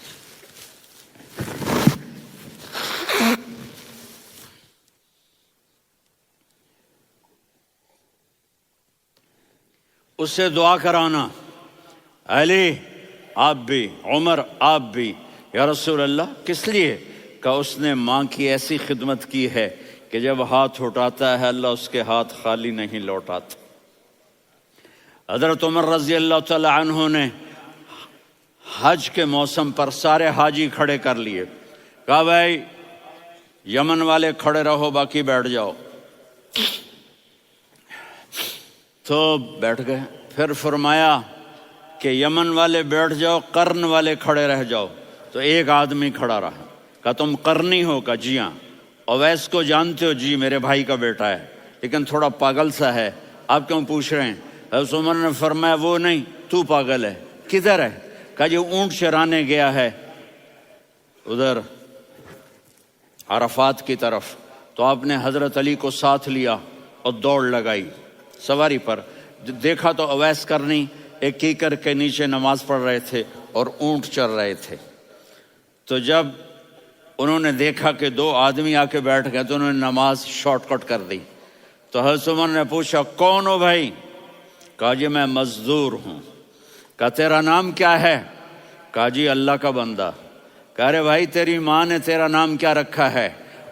اس سے دعا کرانا، علی آپ بھی، عمر آپ بھی، یا رسول اللہ کس لیے؟ کہ اس نے ماں کی ایسی خدمت کی ہے کہ جب ہاتھ اٹھاتا ہے اللہ اس کے ہاتھ خالی نہیں لوٹاتا۔ حضرت عمر رضی اللہ تعالی عنہ نے حج کے موسم پر سارے حاجی کھڑے کر لیے، کہا بھائی یمن والے کھڑے رہو، باقی بیٹھ جاؤ۔ تو بیٹھ گئے۔ پھر فرمایا کہ یمن والے بیٹھ جاؤ، قرن والے کھڑے رہ جاؤ۔ تو ایک آدمی کھڑا رہا، کہا تم قرنی ہو؟ کہا جی ہاں۔ اویس کو جانتے ہو؟ جی میرے بھائی کا بیٹا ہے، لیکن تھوڑا پاگل سا ہے، آپ کیوں پوچھ رہے ہیں؟ حضرت عمر نے فرمایا وہ نہیں، تو پاگل ہے۔ کدھر ہے؟ کہا جی اونٹ چرانے گیا ہے ادھر عرفات کی طرف۔ تو آپ نے حضرت علی کو ساتھ لیا اور دوڑ لگائی سواری پر۔ دیکھا تو اویس کرنی ایک کیکر کے نیچے نماز پڑھ رہے تھے اور اونٹ چر رہے تھے۔ تو جب انہوں نے دیکھا کہ دو آدمی آ کے بیٹھ گئے تو انہوں نے نماز شارٹ کٹ کر دی۔ تو حضرت عمر نے پوچھا کون ہو بھائی؟ کہا جی میں مزدور ہوں۔ کہا تیرا نام کیا ہے؟ کہا جی اللہ کا بندہ۔ کہا ارے بھائی تیری ماں نے تیرا نام کیا رکھا ہے؟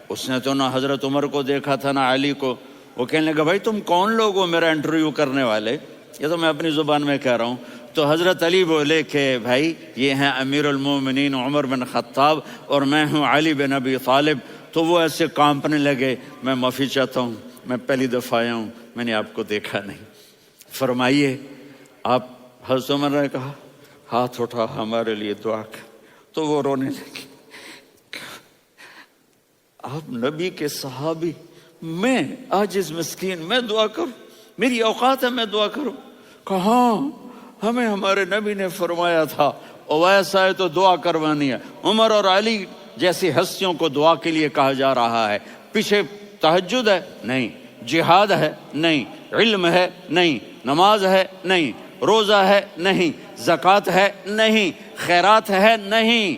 اس نے تو نہ حضرت عمر کو دیکھا تھا نہ علی کو۔ وہ کہنے لگا بھائی تم کون لوگ ہو میرا انٹرویو کرنے والے؟ یہ تو میں اپنی زبان میں کہہ رہا ہوں۔ تو حضرت علی بولے کہ بھائی یہ ہیں امیر المومنین عمر بن خطاب اور میں ہوں علی بن ابی طالب۔ تو وہ ایسے کانپنے لگے، میں معافی چاہتا ہوں، میں پہلی دفعہ آیا ہوں، میں نے آپ کو دیکھا نہیں، فرمائیے آپ۔ حضرت عمر نے کہا ہاتھ اٹھا ہمارے لیے دعا کر۔ تو وہ رونے لگے، آپ نبی کے صحابی، میں عاجز مسکین میں دعا کروں؟ میری اوقات ہے میں دعا کروں؟ کہاں ہمیں ہمارے نبی نے فرمایا تھا اویس آئے تو دعا کروانی ہے۔ عمر اور علی جیسی ہستیوں کو دعا کے لیے کہا جا رہا ہے۔ پیچھے تہجد ہے؟ نہیں۔ جہاد ہے؟ نہیں۔ علم ہے؟ نہیں۔ نماز ہے؟ نہیں۔ روزہ ہے؟ نہیں۔ زکوٰۃ ہے؟ نہیں۔ خیرات ہے؟ نہیں۔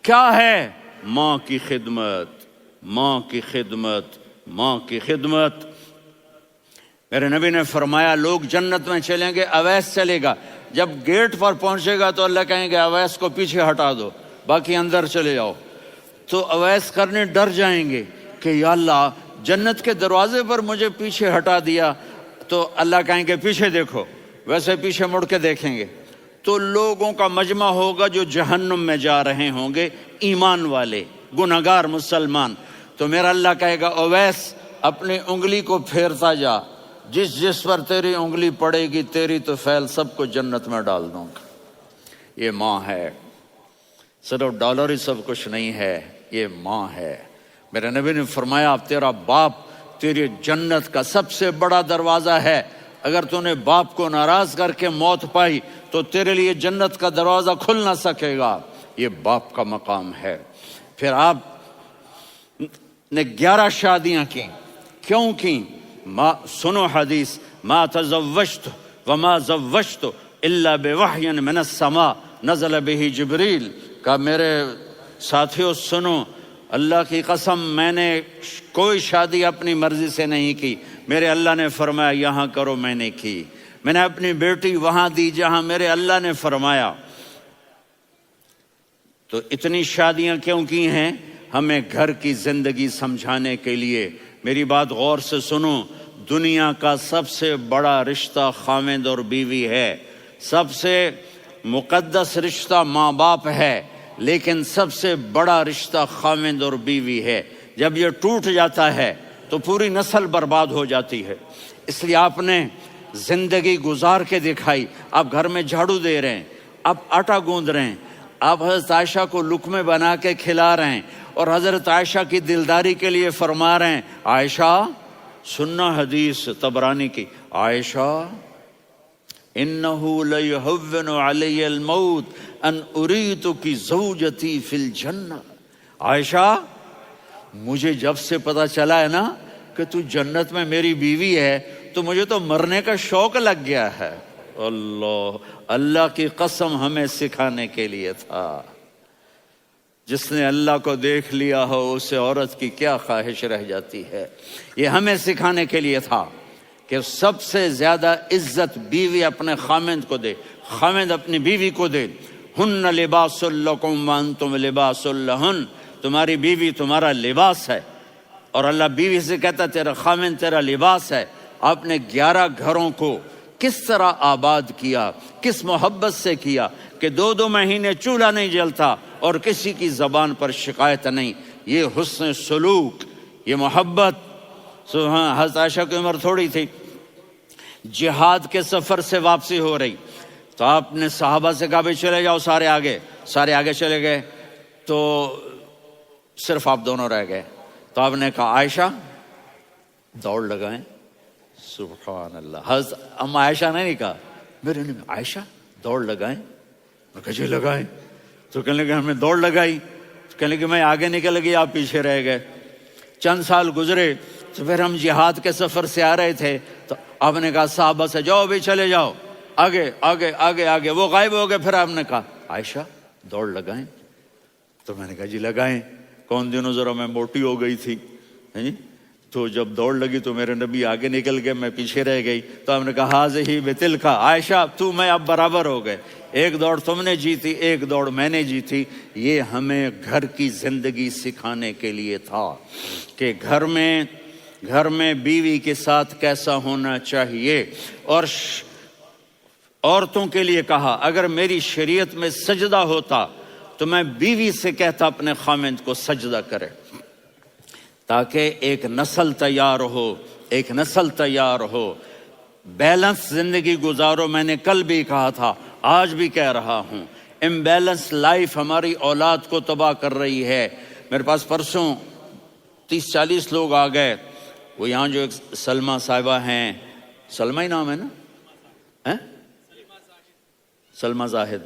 کیا ہے؟ ماں کی خدمت، ماں کی خدمت، ماں کی خدمت۔ میرے نبی نے فرمایا لوگ جنت میں چلیں گے، اویس چلے گا، جب گیٹ پر پہنچے گا تو اللہ کہیں گے اویس کو پیچھے ہٹا دو، باقی اندر چلے جاؤ۔ تو اویس کرنے ڈر جائیں گے کہ یا اللہ جنت کے دروازے پر مجھے پیچھے ہٹا دیا۔ تو اللہ کہیں گے پیچھے دیکھو، ویسے پیچھے مڑ کے دیکھیں گے تو لوگوں کا مجمع ہوگا جو جہنم میں جا رہے ہوں گے، ایمان والے، گنہگار مسلمان۔ تو میرا اللہ کہے گا اویس اپنی انگلی کو پھیرتا جا، جس جس پر تیری انگلی پڑے گی تیری تو فیل سب کو جنت میں ڈال دوں گا۔ یہ ماں ہے، صرف ڈالر ہی سب کچھ نہیں ہے، یہ ماں ہے۔ میرے نبی نے فرمایا اب تیرا باپ تیری جنت کا سب سے بڑا دروازہ ہے، اگر تو نے باپ کو ناراض کر کے موت پائی تو تیرے لیے جنت کا دروازہ کھل نہ سکے گا۔ یہ باپ کا مقام ہے۔ پھر آپ نے 11 شادیاں کی، کیوں کی؟ سنو حدیث، ما تزوجت وما زوجت الا بوحی من السماء نزل به جبریل۔ کہ میرے ساتھیوں سنو، اللہ کی قسم میں نے کوئی شادی اپنی مرضی سے نہیں کی، میرے اللہ نے فرمایا یہاں کرو، میں نے کی۔ میں نے اپنی بیٹی وہاں دی جہاں میرے اللہ نے فرمایا۔ تو اتنی شادیاں کیوں کی ہیں؟ ہمیں گھر کی زندگی سمجھانے کے لیے۔ میری بات غور سے سنو، دنیا کا سب سے بڑا رشتہ خاوند اور بیوی ہے، سب سے مقدس رشتہ ماں باپ ہے، لیکن سب سے بڑا رشتہ خاوند اور بیوی ہے۔ جب یہ ٹوٹ جاتا ہے تو پوری نسل برباد ہو جاتی ہے۔ اس لیے آپ نے زندگی گزار کے دکھائی۔ آپ گھر میں جھاڑو دے رہے ہیں، آپ آٹا گوندھ رہے ہیں، آپ حضرت عائشہ کو لقمے بنا کے کھلا رہے ہیں، اور حضرت عائشہ کی دلداری کے لیے فرما رہے ہیں عائشہ سننا حدیث طبرانی کی، عائشہ انہو لیہون علی الموت ان اریتک زوجتی فی الجنہ۔ عائشہ مجھے جب سے پتا چلا ہے نا کہ تو جنت میں میری بیوی ہے تو مجھے تو مرنے کا شوق لگ گیا ہے۔ اللہ کی قسم ہمیں سکھانے کے لیے تھا۔ جس نے اللہ کو دیکھ لیا ہو اسے عورت کی کیا خواہش رہ جاتی ہے۔ یہ ہمیں سکھانے کے لیے تھا کہ سب سے زیادہ عزت بیوی اپنے خامند کو دے، خامند اپنی بیوی کو دے۔ ہن لباس لکم وانتم لباس لہن، تمہاری بیوی تمہارا لباس ہے، اور اللہ بیوی سے کہتا تیرا خامند تیرا لباس ہے۔ آپ نے 11 گھروں کو کس طرح آباد کیا، کس محبت سے کیا کہ 2 مہینے چولہا نہیں جلتا اور کسی کی زبان پر شکایت نہیں۔ یہ حسن سلوک، یہ محبت۔ حضرت عائشہ کی عمر تھوڑی تھی، جہاد کے سفر سے واپسی ہو رہی، تو آپ نے صحابہ سے کہا بھی چلے جاؤ سارے آگے چلے گئے، تو صرف آپ دونوں رہ گئے۔ تو آپ نے کہا عائشہ دوڑ لگائیں۔ سبحان اللہ، حضرت اما عائشہ نے نہیں کہا، میرے نے عائشہ دوڑ لگائیں، میں کہا جی لگائیں۔ تو کہنے لگے ہم نے دوڑ لگائی، کہنے لگے میں آگے نکل گئی آپ پیچھے رہ گئے۔ چند سال گزرے تو پھر ہم جہاد کے سفر سے آ رہے تھے، تو آپ نے کہا صحابہ سے جاؤ بھی چلے جاؤ آگے آگے آگے آگے، وہ غائب ہو گئے۔ پھر آپ نے کہا عائشہ دوڑ لگائیں، تو میں نے کہا جی لگائیں۔ کون دنوں ذرا میں موٹی ہو گئی تھی، تو جب دوڑ لگی تو میرے نبی آگے نکل گئے، میں پیچھے رہ گئی۔ تو ہم نے کہا ہاذہ بتلک، عائشہ تو میں اب برابر ہو گئے، ایک دوڑ تم نے جیتی ایک دوڑ میں نے جیتی۔ یہ ہمیں گھر کی زندگی سکھانے کے لیے تھا کہ گھر میں بیوی کے ساتھ کیسا ہونا چاہیے۔ اور عورتوں کے لیے کہا اگر میری شریعت میں سجدہ ہوتا تو میں بیوی سے کہتا اپنے خامند کو سجدہ کرے، تاکہ ایک نسل تیار ہو، بیلنس زندگی گزارو۔ میں نے کل بھی کہا تھا، آج بھی کہہ رہا ہوں، امبیلنس لائف ہماری اولاد کو تباہ کر رہی ہے۔ میرے پاس پرسوں 30-40 لوگ آ گئے، وہ یہاں جو ایک سلمہ صاحبہ ہیں، سلمہ ہی نام ہے نا، سلمہ زاہد،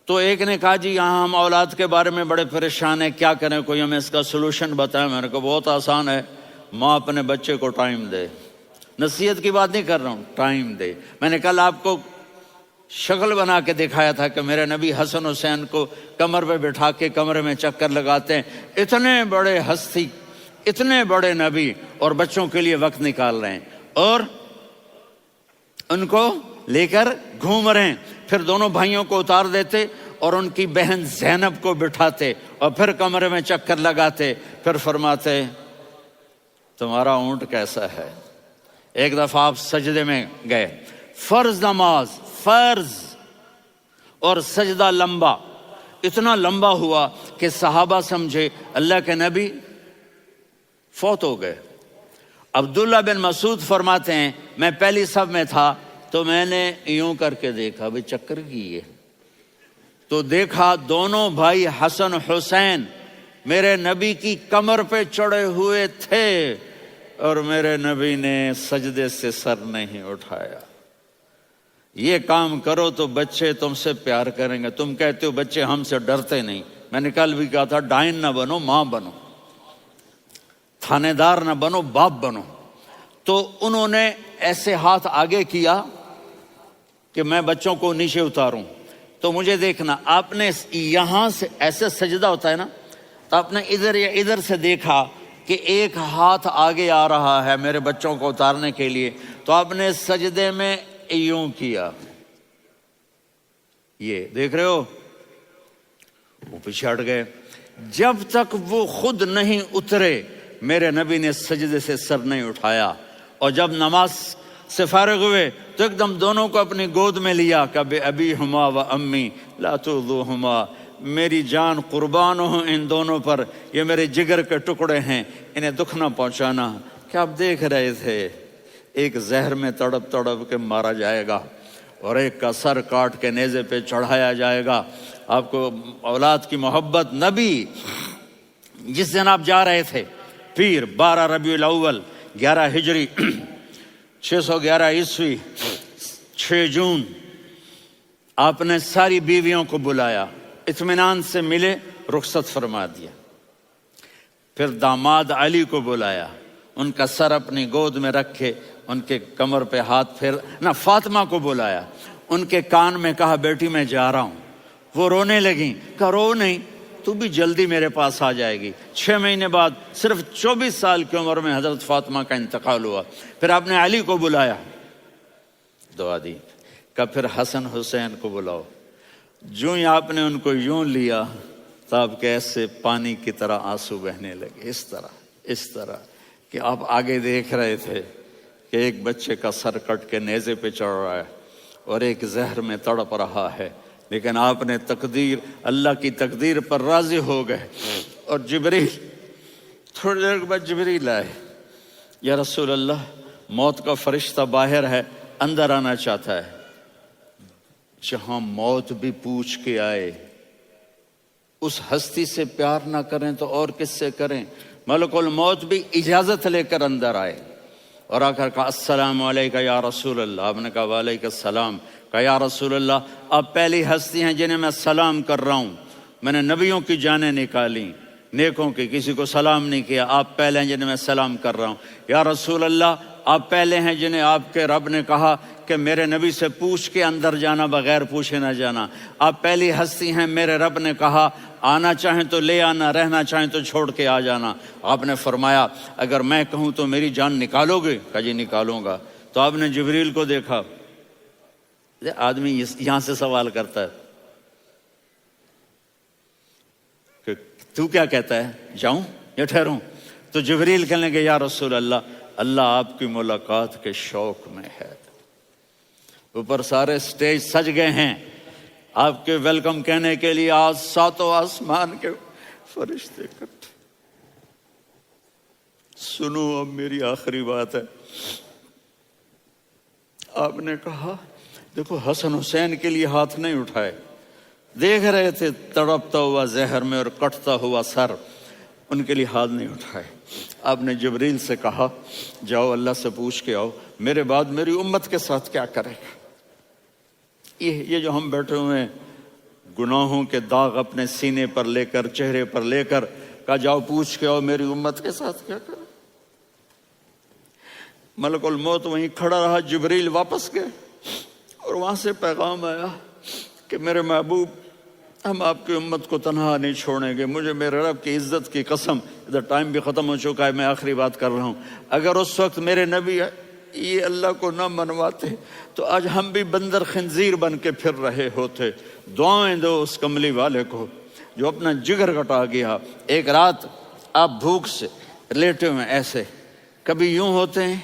تو ایک نے کہا جی یہاں ہم اولاد کے بارے میں بڑے پریشان ہیں، کیا کریں، کوئی ہمیں اس کا سلوشن بتائیں۔ میں نے کہا بہت آسان ہے، ماں اپنے بچے کو ٹائم دے، نصیحت کی بات نہیں کر رہا ہوں، ٹائم دے۔ میں نے کل آپ کو شکل بنا کے دکھایا تھا کہ میرے نبی حسن حسین کو کمر پہ بٹھا کے کمرے میں چکر لگاتے ہیں۔ اتنے بڑے ہستی، اتنے بڑے نبی، اور بچوں کے لیے وقت نکال رہے ہیں اور ان کو لے کر گھوم رہے ہیں۔ پھر دونوں بھائیوں کو اتار دیتے اور ان کی بہن زینب کو بٹھاتے اور پھر کمرے میں چکر لگاتے، پھر فرماتے تمہارا اونٹ کیسا ہے۔ ایک دفعہ آپ سجدے میں گئے، فرض نماز، فرض، اور سجدہ لمبا، اتنا لمبا ہوا کہ صحابہ سمجھے اللہ کے نبی فوت ہو گئے۔ عبداللہ بن مسعود فرماتے ہیں میں پہلی صف میں تھا تو میں نے یوں کر کے دیکھا بھی چکر کیے، تو دیکھا دونوں بھائی حسن حسین میرے نبی کی کمر پہ چڑھے ہوئے تھے اور میرے نبی نے سجدے سے سر نہیں اٹھایا۔ یہ کام کرو تو بچے تم سے پیار کریں گے۔ تم کہتے ہو بچے ہم سے ڈرتے نہیں، میں نے کل بھی کہا تھا ڈائن نہ بنو، ماں بنو، تھانے دار نہ بنو، باپ بنو۔ تو انہوں نے ایسے ہاتھ آگے کیا کہ میں بچوں کو نیچے اتاروں، تو مجھے دیکھنا، آپ نے یہاں سے ایسے سجدہ ہوتا ہے نا، تو آپ نے ادھر یا ادھر سے دیکھا کہ ایک ہاتھ آگے آ رہا ہے میرے بچوں کو اتارنے کے لیے، تو آپ نے سجدے میں یوں کیا، یہ دیکھ رہے ہو، وہ پیچھے ہٹ گئے۔ جب تک وہ خود نہیں اترے میرے نبی نے سجدے سے سر نہیں اٹھایا، اور جب نماز سے فارغ ہوئے تو ایک دم دونوں کو اپنی گود میں لیا کہ ابی ہما و امی لا تؤذوہما، میری جان قربان ہو ان دونوں پر، یہ میرے جگر کے ٹکڑے ہیں، انہیں دکھ نہ پہنچانا۔ کیا آپ دیکھ رہے تھے ایک زہر میں تڑپ تڑپ کے مارا جائے گا اور ایک کا سر کاٹ کے نیزے پہ چڑھایا جائے گا۔ آپ کو اولاد کی محبت، نبی جس دن آپ جا رہے تھے پیر 12 ربیع الاول 11 ہجری 611 عیسوی 6 جون، آپ نے ساری بیویوں کو بلایا، اطمینان سے ملے، رخصت فرما دیا۔ پھر داماد علی کو بلایا، ان کا سر اپنی گود میں رکھے، ان کے کمر پہ ہاتھ پھیر نہ، فاطمہ کو بلایا، ان کے کان میں کہا بیٹی میں جا رہا ہوں۔ وہ رونے لگیں، کہا رو نہیں، تو بھی جلدی میرے پاس آ جائے گی۔ 6 مہینے بعد صرف 24 سال کی عمر میں حضرت فاطمہ کا انتقال ہوا۔ پھر آپ نے علی کو بلایا، دعا دی، کہا پھر حسن حسین کو بلاؤ۔ جو ہی آپ نے ان کو یوں لیا تو آپ کے ایسے پانی کی طرح آنسو بہنے لگے، اس طرح کہ آپ آگے دیکھ رہے تھے کہ ایک بچے کا سر کٹ کے نیزے پہ چڑھ رہا ہے اور ایک زہر میں تڑپ رہا ہے، لیکن آپ نے تقدیر، اللہ کی تقدیر پر راضی ہو گئے۔ اور جبریل، تھوڑی دیر کے بعد جبریل آئے، یا رسول اللہ موت کا فرشتہ باہر ہے، اندر آنا چاہتا ہے۔ جہاں موت بھی پوچھ کے آئے، اس ہستی سے پیار نہ کریں تو اور کس سے کریں؟ ملک الموت بھی اجازت لے کر اندر آئے اور آ کر کہا السلام علیکم یا رسول اللہ۔ آپ نے کہا وعلیکم السلام۔ کہا یا رسول اللہ آپ پہلی ہستی ہیں جنہیں میں سلام کر رہا ہوں، میں نے نبیوں کی جانیں نکالی، نیکوں کی، کسی کو سلام نہیں کیا، آپ پہلے ہیں جنہیں میں سلام کر رہا ہوں۔ یا رسول اللہ آپ پہلے ہیں جنہیں آپ کے رب نے کہا کہ میرے نبی سے پوچھ کے اندر جانا، بغیر پوچھے نہ جانا۔ آپ پہلی ہستی ہیں، میرے رب نے کہا آنا چاہیں تو لے آنا، رہنا چاہیں تو چھوڑ کے آ جانا۔ آپ نے فرمایا اگر میں کہوں تو میری جان نکالو گے؟ کہا جی نکالوں گا۔ تو آپ نے جبریل کو دیکھا، آدمی یہاں سے سوال کرتا ہے کہ تو کیا کہتا ہے، جاؤں یا ٹھہروں؟ تو جبریل کہنے لگے یا رسول اللہ، اللہ آپ کی ملاقات کے شوق میں ہے۔ اوپر سارے سٹیج سج گئے ہیں آپ کے ویلکم کہنے کے لیے، آج 7 آسمان کے فرشتے اکٹھے۔ سنو اب میری آخری بات ہے۔ آپ نے کہا دیکھو حسن حسین کے لیے ہاتھ نہیں اٹھائے، دیکھ رہے تھے تڑپتا ہوا زہر میں اور کٹتا ہوا سر، ان کے لیے ہاتھ نہیں اٹھائے۔ آپ نے جبریل سے کہا جاؤ اللہ سے پوچھ کے آؤ میرے بعد میری امت کے ساتھ کیا کرے گا۔ یہ جو ہم بیٹھے ہوئے ہیں گناہوں کے داغ اپنے سینے پر لے کر، چہرے پر لے کر، کہا جاؤ پوچھ کے آؤ میری امت کے ساتھ کیا کرے۔ ملک الموت وہیں کھڑا رہا، جبریل واپس گئے اور وہاں سے پیغام آیا کہ میرے محبوب ہم آپ کی امت کو تنہا نہیں چھوڑیں گے، مجھے میرے رب کی عزت کی قسم، ادھر ٹائم بھی ختم ہو چکا ہے، میں آخری بات کر رہا ہوں، اگر اس وقت میرے نبی یہ اللہ کو نہ منواتے تو آج ہم بھی بندر خنزیر بن کے پھر رہے ہوتے۔ دعائیں دو اس کملی والے کو جو اپنا جگر کٹا گیا۔ ایک رات آپ بھوک سے لیٹے ہوئے ایسے، کبھی یوں ہوتے ہیں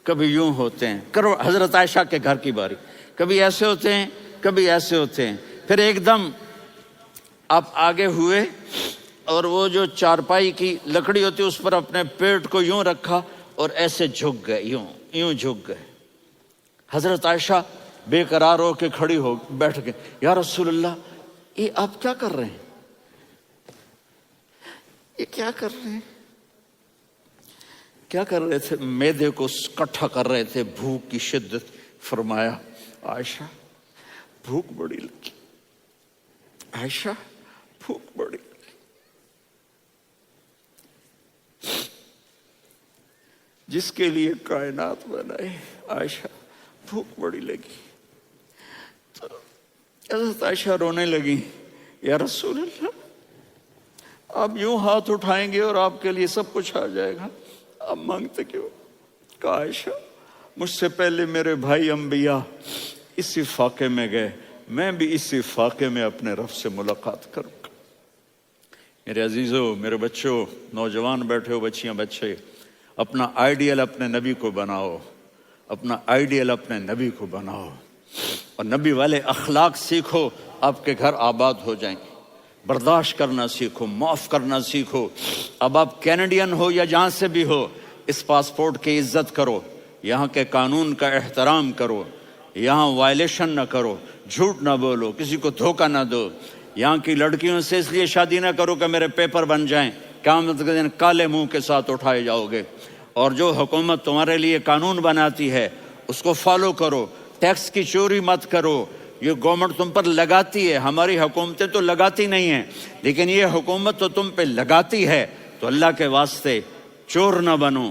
کبھی یوں ہوتے ہیں، کرو حضرت عائشہ کے گھر کی باری، کبھی ایسے ہوتے ہیں کبھی ایسے ہوتے ہیں، پھر ایک دم آپ آگے ہوئے اور وہ جو چارپائی کی لکڑی ہوتی ہے اس پر اپنے پیٹ کو یوں رکھا اور ایسے جھک گئے، یوں جھک گئے۔ حضرت عائشہ بے قرار ہو کے کھڑی ہو بیٹھ گئے، یا رسول اللہ یہ آپ کیا کر رہے ہیں، یہ کیا کر رہے ہیں؟ کیا کر رہے تھے؟ معدے کو کٹھا کر رہے تھے، بھوک کی شدت۔ فرمایا عائشہ بھوک بڑی لگی، عائشہ بھوک بڑی لگی، جس کے لیے کائنات بنائے عائشہ بھوک بڑی لگی۔ تو حضرت عائشہ رونے لگی، یا رسول اللہ آپ یوں ہاتھ اٹھائیں گے اور آپ کے لیے سب کچھ آ جائے گا، آپ مانگتے کیوں؟ کہا عائشہ مجھ سے پہلے میرے بھائی انبیاء اسی فاقے میں گئے، میں بھی اسی فاقے میں اپنے رب سے ملاقات کروں گا۔ میرے عزیزوں، میرے بچوں، نوجوان بیٹھے ہو، بچیاں بچے، اپنا آئیڈیل اپنے نبی کو بناؤ، اپنا آئیڈیل اپنے نبی کو بناؤ اور نبی والے اخلاق سیکھو، آپ کے گھر آباد ہو جائیں گے۔ برداشت کرنا سیکھو، معاف کرنا سیکھو۔ اب آپ کینیڈین ہو یا جہاں سے بھی ہو، اس پاسپورٹ کی عزت کرو، یہاں کے قانون کا احترام کرو، یہاں وائلیشن نہ کرو، جھوٹ نہ بولو، کسی کو دھوکہ نہ دو۔ یہاں کی لڑکیوں سے اس لیے شادی نہ کرو کہ میرے پیپر بن جائیں، قیامت کے دن کالے منہ کے ساتھ اٹھائے جاؤ گے۔ اور جو حکومت تمہارے لیے قانون بناتی ہے اس کو فالو کرو، ٹیکس کی چوری مت کرو۔ یہ گورنمنٹ تم پر لگاتی ہے، ہماری حکومتیں تو لگاتی نہیں ہیں، لیکن یہ حکومت تو تم پہ لگاتی ہے تو اللہ کے واسطے چور نہ بنو.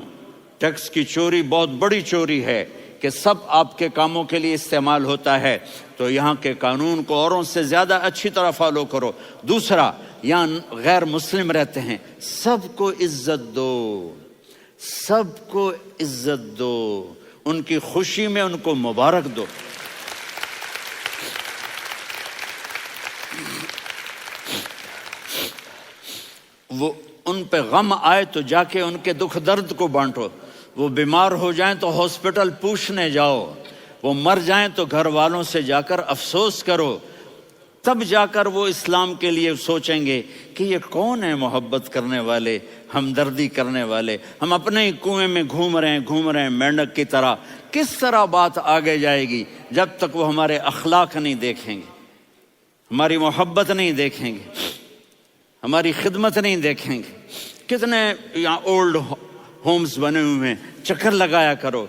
ٹیکس کی چوری بہت بڑی چوری ہے کہ سب آپ کے کاموں کے لیے استعمال ہوتا ہے، تو یہاں کے قانون کو اوروں سے زیادہ اچھی طرح فالو کرو. دوسرا، یہاں غیر مسلم رہتے ہیں، سب کو عزت دو، سب کو عزت دو، ان کی خوشی میں ان کو مبارک دو. وہ ان پہ غم آئے تو جا کے ان کے دکھ درد کو بانٹو. وہ بیمار ہو جائیں تو ہاسپٹل پوچھنے جاؤ، وہ مر جائیں تو گھر والوں سے جا کر افسوس کرو. تب جا کر وہ اسلام کے لیے سوچیں گے کہ یہ کون ہے محبت کرنے والے، ہمدردی کرنے والے. ہم اپنے ہی کنویں میں گھوم رہے ہیں مینڈک کی طرح. کس طرح بات آگے جائے گی جب تک وہ ہمارے اخلاق نہیں دیکھیں گے، ہماری محبت نہیں دیکھیں گے، ہماری خدمت نہیں دیکھیں گے. کتنے یہاں اولڈ ہومز بنے ہوئے ہیں، چکر لگایا کرو.